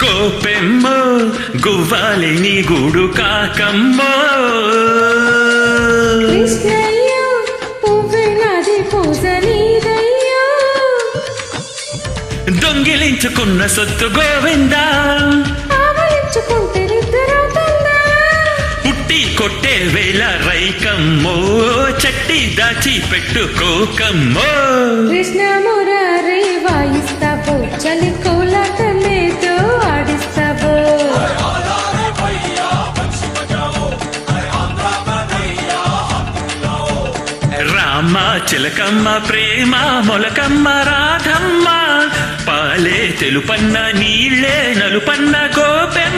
గోపెమ్మ గువ్వాలి నీ గూడు కాకమ్మ కృష్ణయ్య పువ్వులాది పూజనీదయ్యా దొంగిలించుకున్న సొత్తు గోవిందా ఆవలించుకుంటే నిద్రవుతుందా పుట్టి కొట్టే వేళ రైకమ్మో చట్టి దాచి పెట్టుకోకమ్మో కృష్ణ మురారి వాయిస్తావు చలి కోలాటమేదో ఆడిస్తావు రామ చిలకమ్మ ప్రేమ మొలకమ్మ రాధమ్మ పాలే తెలుపన్న నీళ్ళే నలుపన్న గోపెమ్మ